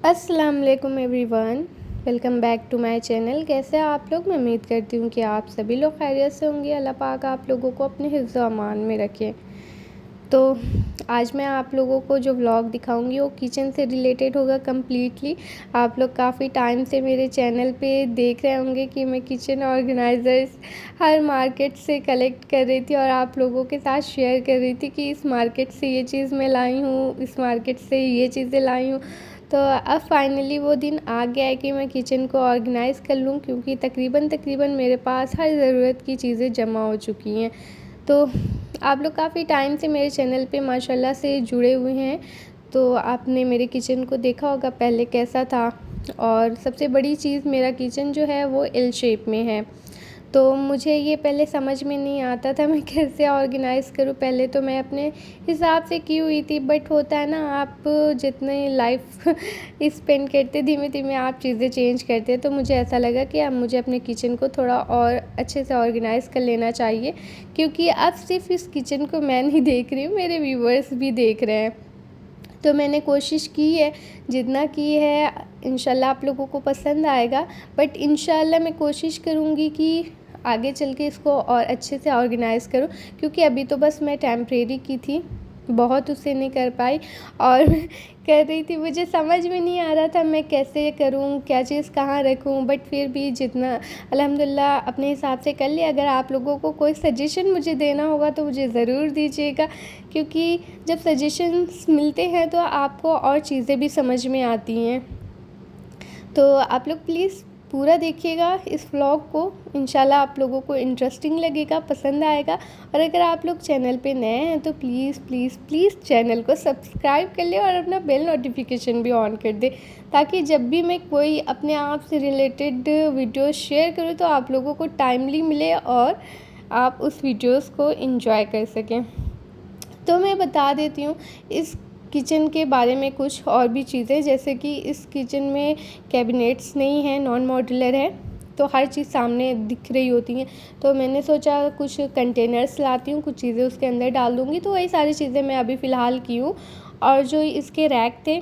अस्सलाम वालेकुम everyone, welcome back to my channel. कैसे हैं आप लोग? मैं उम्मीद करती हूँ कि आप सभी लोग खैरियत से होंगे। अल्लाह पाक आप लोगों को अपने हिफ्ज़ व अमान में रखे। तो आज मैं आप लोगों को जो व्लॉग दिखाऊंगी वो किचन से रिलेटेड होगा कम्प्लीटली। आप लोग काफ़ी टाइम से मेरे चैनल पे देख रहे होंगे कि मैं किचन ऑर्गेनाइज़र्स हर मार्केट से कलेक्ट कर रही थी और आप लोगों के साथ शेयर कर रही थी कि इस मार्केट से ये चीज़ मैं लाई हूँ, इस मार्केट से ये चीज़ें लाई हूँ। तो अब फाइनली वो दिन आ गया है कि मैं किचन को ऑर्गेनाइज़ कर लूँ, क्योंकि तकरीबन मेरे पास हर ज़रूरत की चीज़ें जमा हो चुकी हैं। तो आप लोग काफ़ी टाइम से मेरे चैनल पे माशाल्लाह से जुड़े हुए हैं, तो आपने मेरे किचन को देखा होगा पहले कैसा था। और सबसे बड़ी चीज़, मेरा किचन जो है वो एल शेप में है। तो मुझे ये पहले समझ में नहीं आता था मैं कैसे ऑर्गेनाइज़ करूँ। पहले तो मैं अपने हिसाब से की हुई थी, बट होता है ना, आप जितने लाइफ स्पेंड करते धीमे धीमे आप चीज़ें चेंज करते हैं। तो मुझे ऐसा लगा कि अब मुझे अपने किचन को थोड़ा और अच्छे से ऑर्गेनाइज़ कर लेना चाहिए, क्योंकि अब सिर्फ इस किचन को मैं नहीं देख रही हूँ, मेरे व्यूवर्स भी देख रहे हैं। तो मैंने कोशिश की है, जितना की है इंशाल्लाह आप लोगों को पसंद आएगा। बट इंशाल्लाह मैं कोशिश करूँगी कि आगे चल के इसको और अच्छे से ऑर्गेनाइज़ करूँ, क्योंकि अभी तो बस मैं टेम्परेरी की थी, बहुत उससे नहीं कर पाई। और कर रही थी, मुझे समझ में नहीं आ रहा था मैं कैसे करूँ, क्या चीज़ कहाँ रखूँ। बट फिर भी जितना अल्हम्दुलिल्लाह अपने हिसाब से कर लिया। अगर आप लोगों को कोई सजेशन मुझे देना होगा तो मुझे ज़रूर दीजिएगा, क्योंकि जब सजेशंस मिलते हैं तो आपको और चीज़ें भी समझ में आती हैं। तो आप लोग प्लीज़ पूरा देखिएगा इस व्लॉग को, इंशाल्लाह आप लोगों को इंटरेस्टिंग लगेगा, पसंद आएगा। और अगर आप लोग चैनल पे नए हैं तो प्लीज़ प्लीज़ प्लीज़ चैनल को सब्सक्राइब कर ले और अपना बेल नोटिफिकेशन भी ऑन कर दे, ताकि जब भी मैं कोई अपने आप से रिलेटेड वीडियो शेयर करूँ तो आप लोगों को टाइमली मिले और आप उस वीडियोज़ को एंजॉय कर सकें। तो मैं बता देती हूँ इस किचन के बारे में कुछ और भी चीज़ें, जैसे कि इस किचन में कैबिनेट्स नहीं हैं, नॉन मॉड्यूलर है, तो हर चीज़ सामने दिख रही होती हैं। तो मैंने सोचा कुछ कंटेनर्स लाती हूँ, कुछ चीज़ें उसके अंदर डाल दूँगी। तो वही सारी चीज़ें मैं अभी फ़िलहाल की हूँ। और जो इसके रैक थे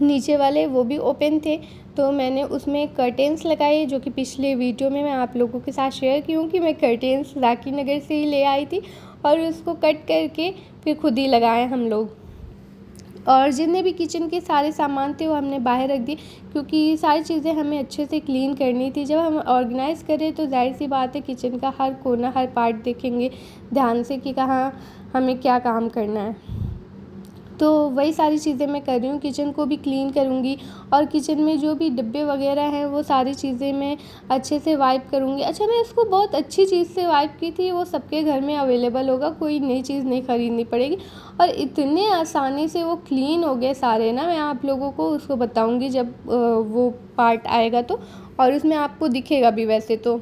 नीचे वाले, वो भी ओपन थे, तो मैंने उसमें कर्टेंस लगाए, जो कि पिछले वीडियो में मैं आप लोगों के साथ शेयर की हूँ कि मैं कर्टेंस राकी नगर से ही ले आई थी और उसको कट करके फिर खुद ही लगाए हम लोग। और जितने भी किचन के सारे सामान थे वो हमने बाहर रख दिए, क्योंकि सारी चीज़ें हमें अच्छे से क्लीन करनी थी। जब हम ऑर्गेनाइज़ करें तो जाहिर सी बात है किचन का हर कोना, हर पार्ट देखेंगे ध्यान से कि कहाँ हमें क्या काम करना है। तो वही सारी चीज़ें मैं कर रही हूँ, किचन को भी क्लीन करूँगी। और किचन में जो भी डिब्बे वगैरह हैं वो सारी चीज़ें मैं अच्छे से वाइप करूँगी। अच्छा, मैं इसको बहुत अच्छी चीज़ से वाइप की थी, वो सबके घर में अवेलेबल होगा, कोई नई चीज़ नहीं ख़रीदनी पड़ेगी। और इतने आसानी से वो क्लीन हो गए सारे ना, मैं आप लोगों को उसको बताऊँगी जब वो पार्ट आएगा तो। और उसमें आपको दिखेगा भी वैसे तो।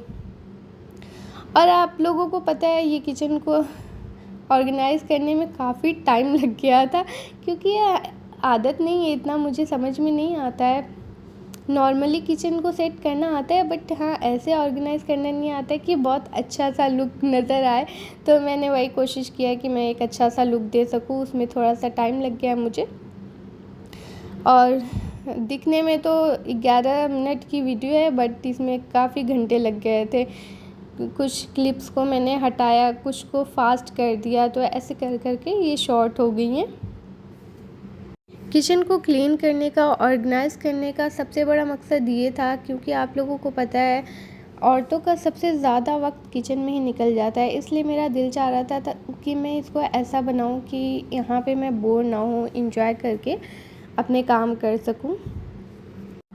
और आप लोगों को पता है ये किचन को ऑर्गेनाइज़ करने में काफ़ी टाइम लग गया था, क्योंकि ये आदत नहीं है, इतना मुझे समझ में नहीं आता है। नॉर्मली किचन को सेट करना आता है, बट हाँ, ऐसे ऑर्गेनाइज़ करना नहीं आता है कि बहुत अच्छा सा लुक नज़र आए। तो मैंने वही कोशिश किया कि मैं एक अच्छा सा लुक दे सकूँ, उसमें थोड़ा सा टाइम लग गया मुझे। और दिखने में तो 11 मिनट की वीडियो है, बट इसमें काफ़ी घंटे लग गए थे। कुछ क्लिप्स को मैंने हटाया, कुछ को फास्ट कर दिया, तो ऐसे कर करके ये शॉर्ट हो गई हैं। किचन को क्लीन करने का, ऑर्गेनाइज़ करने का सबसे बड़ा मकसद ये था, क्योंकि आप लोगों को पता है औरतों का सबसे ज़्यादा वक्त किचन में ही निकल जाता है। इसलिए मेरा दिल चाह रहा था कि मैं इसको ऐसा बनाऊं कि यहाँ पे मैं बोर ना हूँ, इंजॉय करके अपने काम कर सकूं।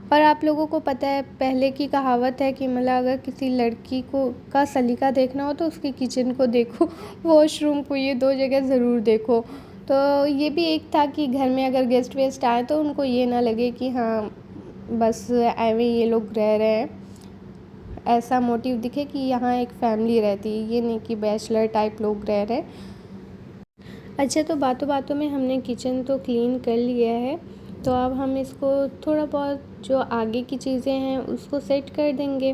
और आप लोगों को पता है, पहले की कहावत है कि मतलब अगर किसी लड़की को का सलीका देखना हो तो उसकी किचन को देखो, वॉशरूम को, ये दो जगह ज़रूर देखो। तो ये भी एक था कि घर में अगर गेस्ट वेस्ट आए तो उनको ये ना लगे कि हाँ बस एवं ये लोग रह रहे हैं, ऐसा मोटिव दिखे कि यहाँ एक फैमिली रहती है, ये नहीं कि बैचलर टाइप लोग रह रहे हैं। अच्छा, तो बातों बातों में हमने किचन तो क्लीन कर लिया है, तो अब हम इसको थोड़ा बहुत जो आगे की चीज़ें हैं उसको सेट कर देंगे।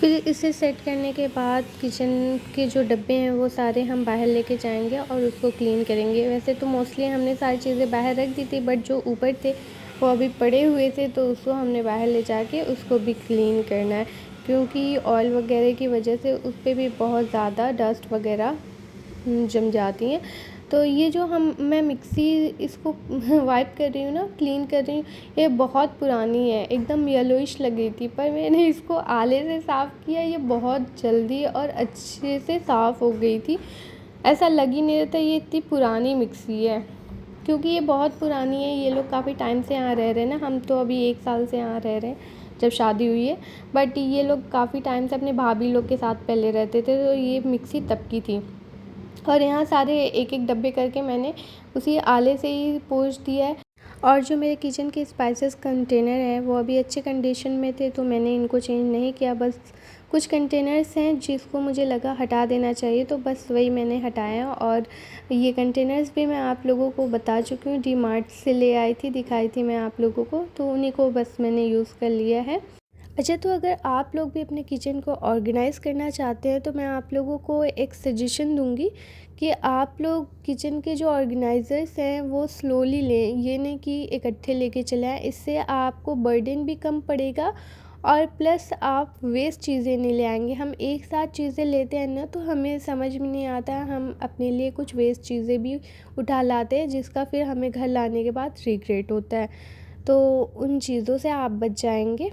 फिर इसे सेट करने के बाद किचन के जो डब्बे हैं वो सारे हम बाहर लेके जाएंगे और उसको क्लीन करेंगे। वैसे तो मोस्टली हमने सारी चीज़ें बाहर रख दी थी, बट जो ऊपर थे वो अभी पड़े हुए थे, तो उसको हमने बाहर ले जाके उसको भी क्लीन करना है, क्योंकि ऑयल वगैरह की वजह से उस पर भी बहुत ज़्यादा डस्ट वगैरह जम जाती हैं। तो ये जो मैं मिक्सी इसको वाइप कर रही हूँ ना, क्लीन कर रही हूँ, ये बहुत पुरानी है, एकदम येलोइश लग गई थी, पर मैंने इसको आले से साफ़ किया, ये बहुत जल्दी और अच्छे से साफ़ हो गई थी। ऐसा लग ही नहीं रहा था ये इतनी पुरानी मिक्सी है, क्योंकि ये बहुत पुरानी है। ये लोग काफ़ी टाइम से यहाँ रह रहे हैं ना, हम तो अभी 1 साल से यहाँ रह रहे हैं जब शादी हुई है, बट ये लोग काफ़ी टाइम से अपने भाभी लोग के साथ पहले रहते थे, तो ये मिक्सी तब की थी। और यहाँ सारे एक एक डब्बे करके मैंने उसी आले से ही पोंछ दिया है। और जो मेरे किचन के स्पाइसेस कंटेनर हैं वो अभी अच्छे कंडीशन में थे, तो मैंने इनको चेंज नहीं किया। बस कुछ कंटेनर्स हैं जिसको मुझे लगा हटा देना चाहिए, तो बस वही मैंने हटाया। और ये कंटेनर्स भी मैं आप लोगों को बता चुकी हूँ, डी मार्ट से ले आई थी, दिखाई थी मैं आप लोगों को, तो उन्हीं को बस मैंने यूज़ कर लिया है। अच्छा, तो अगर आप लोग भी अपने किचन को ऑर्गेनाइज़ करना चाहते हैं, तो मैं आप लोगों को एक सजेशन दूंगी कि आप लोग किचन के जो ऑर्गेनाइज़र्स हैं वो स्लोली लें, ये नहीं कि इकट्ठे लेके चले आएँ। इससे आपको बर्डन भी कम पड़ेगा और प्लस आप वेस्ट चीज़ें नहीं ले आएंगे। हम एक साथ चीज़ें लेते हैं ना, तो हमें समझ में नहीं आता है, हम अपने लिए कुछ वेस्ट चीज़ें भी उठा लाते हैं, जिसका फिर हमें घर लाने के बाद रिग्रेट होता है। तो उन चीज़ों से आप बच जाएंगे।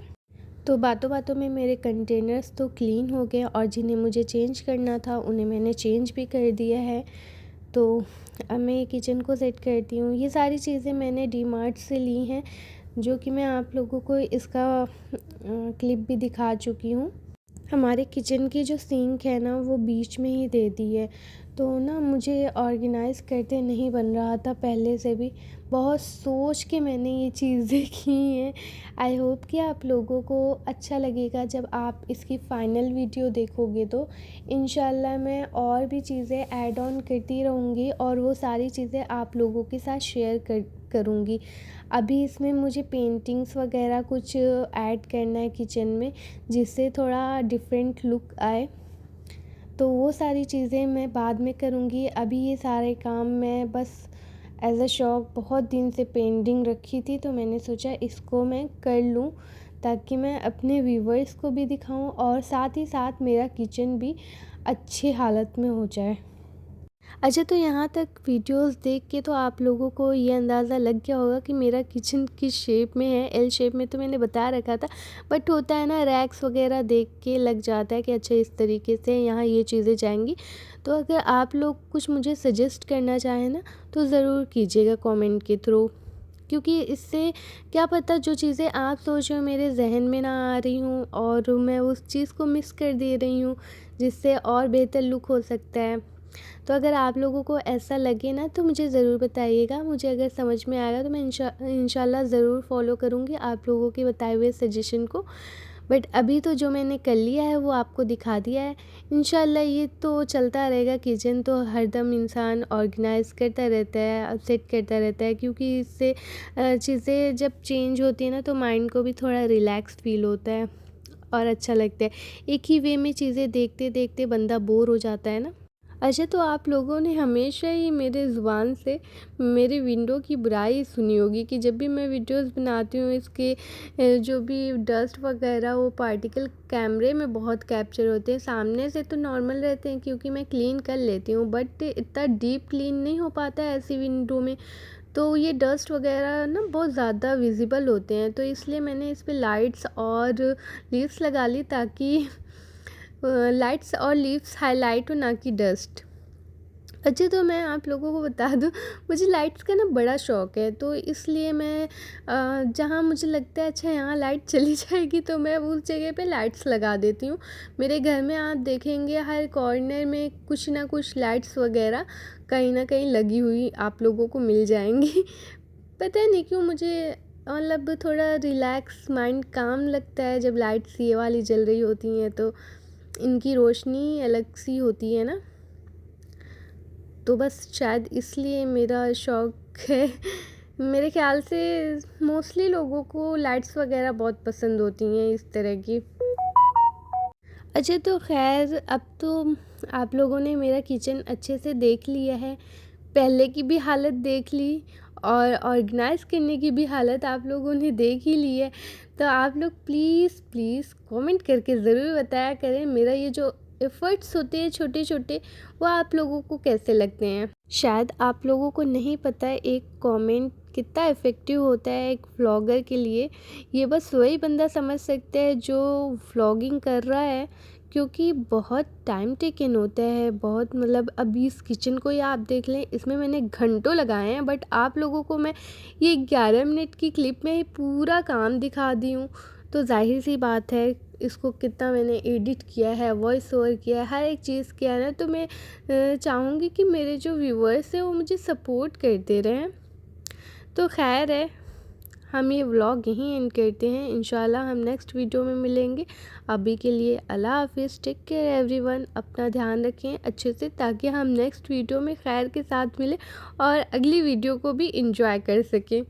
तो बातों बातों में मेरे कंटेनर्स तो क्लीन हो गए, और जिन्हें मुझे चेंज करना था उन्हें मैंने चेंज भी कर दिया है। तो अब मैं किचन को सेट करती हूँ। ये सारी चीज़ें मैंने डी मार्ट से ली हैं, जो कि मैं आप लोगों को इसका क्लिप भी दिखा चुकी हूँ। हमारे किचन की जो सिंक है ना, वो बीच में ही दे दी है, तो ना मुझे ऑर्गेनाइज़ करते नहीं बन रहा था पहले से भी। बहुत सोच के मैंने ये चीज़ें की हैं। आई होप कि आप लोगों को अच्छा लगेगा जब आप इसकी फ़ाइनल वीडियो देखोगे। तो इंशाल्लाह मैं और भी चीज़ें ऐड ऑन करती रहूँगी, और वो सारी चीज़ें आप लोगों के साथ शेयर करूँगी। अभी इसमें मुझे पेंटिंग्स वगैरह कुछ ऐड करना है किचन में, जिससे थोड़ा डिफरेंट लुक आए, तो वो सारी चीज़ें मैं बाद में करूँगी। अभी ये सारे काम मैं बस एज़ अ शौक़ बहुत दिन से पेंडिंग रखी थी, तो मैंने सोचा इसको मैं कर लूँ, ताकि मैं अपने व्यूवर्स को भी दिखाऊं और साथ ही साथ मेरा किचन भी अच्छी हालत में हो जाए। अच्छा, तो यहाँ तक वीडियोस देख के तो आप लोगों को ये अंदाज़ा लग गया होगा कि मेरा किचन किस शेप में है। एल शेप में तो मैंने बता रखा था, बट होता है ना, रैक्स वगैरह देख के लग जाता है कि अच्छा इस तरीके से यहाँ ये चीज़ें जाएंगी। तो अगर आप लोग कुछ मुझे सजेस्ट करना चाहें ना, तो ज़रूर कीजिएगा कमेंट के थ्रू, क्योंकि इससे क्या पता जो चीज़ें आप सोच रहे हो मेरे जहन में ना आ रही हूँ और मैं उस चीज़ को मिस कर दे रही हूँ, जिससे और बेहतर लुक हो सकता है। तो अगर आप लोगों को ऐसा लगे ना, तो मुझे ज़रूर बताइएगा। मुझे अगर समझ में आएगा तो मैं इंशाल्लाह ज़रूर फॉलो करूँगी आप लोगों के बताए हुए सजेशन को। बट अभी तो जो मैंने कर लिया है वो आपको दिखा दिया है। इंशाल्लाह ये तो चलता रहेगा, किचन तो हरदम इंसान ऑर्गेनाइज़ करता रहता है, सेट करता रहता है, क्योंकि इससे चीज़ें जब चेंज होती है ना, तो माइंड को भी थोड़ा रिलैक्स फील होता है और अच्छा लगता है। एक ही वे में चीज़ें देखते देखते बंदा बोर हो जाता है ना। अच्छा, तो आप लोगों ने हमेशा ही मेरे ज़ुबान से मेरे विंडो की बुराई सुनी होगी कि जब भी मैं वीडियोस बनाती हूँ, इसके जो भी डस्ट वगैरह वो पार्टिकल कैमरे में बहुत कैप्चर होते हैं। सामने से तो नॉर्मल रहते हैं क्योंकि मैं क्लीन कर लेती हूँ, बट इतना डीप क्लीन नहीं हो पाता है ऐसी विंडो में। तो ये डस्ट वगैरह ना बहुत ज़्यादा विजिबल होते हैं, तो इसलिए मैंने इस पर लाइट्स और लीव्स लगा ली, ताकि लाइट्स और लीव्स हाईलाइट हो, ना कि डस्ट। अच्छा, तो मैं आप लोगों को बता दूं, मुझे लाइट्स का ना बड़ा शौक़ है, तो इसलिए मैं जहाँ मुझे लगता है अच्छा यहाँ लाइट चली जाएगी, तो मैं उस जगह पे लाइट्स लगा देती हूँ। मेरे घर में आप देखेंगे हर कॉर्नर में कुछ ना कुछ लाइट्स वगैरह कहीं ना कहीं लगी हुई आप लोगों को मिल जाएंगी। पता नहीं क्यों मुझे मतलब थोड़ा रिलैक्स माइंड काम लगता है जब लाइट्स ये वाली जल रही होती हैं, तो इनकी रोशनी अलग सी होती है ना, तो बस शायद इसलिए मेरा शौक़ है। मेरे ख़्याल से मोस्टली लोगों को लाइट्स वगैरह बहुत पसंद होती हैं इस तरह की। अच्छा, तो खैर अब तो आप लोगों ने मेरा किचन अच्छे से देख लिया है, पहले की भी हालत देख ली, और ऑर्गेनाइज़ करने की भी हालत आप लोगों ने देख ही ली है। तो आप लोग प्लीज़ प्लीज़ कमेंट करके ज़रूर बताया करें मेरा ये जो एफ़र्ट्स होते हैं छोटे छोटे, वो आप लोगों को कैसे लगते हैं। शायद आप लोगों को नहीं पता है एक कमेंट कितना इफ़ेक्टिव होता है एक व्लॉगर के लिए। ये बस वही बंदा समझ सकता है जो व्लॉगिंग कर रहा है, क्योंकि बहुत टाइम टेकन होता है, बहुत मतलब अभी इस किचन को ही आप देख लें, इसमें मैंने घंटों लगाए हैं, बट आप लोगों को मैं ये 11 मिनट की क्लिप में ही पूरा काम दिखा दी हूँ। तो जाहिर सी बात है इसको कितना मैंने एडिट किया है, वॉइस ओवर किया है, हर एक चीज़ किया है ना। तो मैं चाहूँगी कि मेरे जो व्यूवर्स हैं वो मुझे सपोर्ट करते रहें। तो खैर है, हम ये व्लॉग यहीं एंड करते हैं। इंशाल्लाह हम नेक्स्ट वीडियो में मिलेंगे। अभी के लिए अल्लाह हाफिज़, टेक केयर एवरीवन। अपना ध्यान रखें अच्छे से, ताकि हम नेक्स्ट वीडियो में खैर के साथ मिलें और अगली वीडियो को भी इंजॉय कर सकें।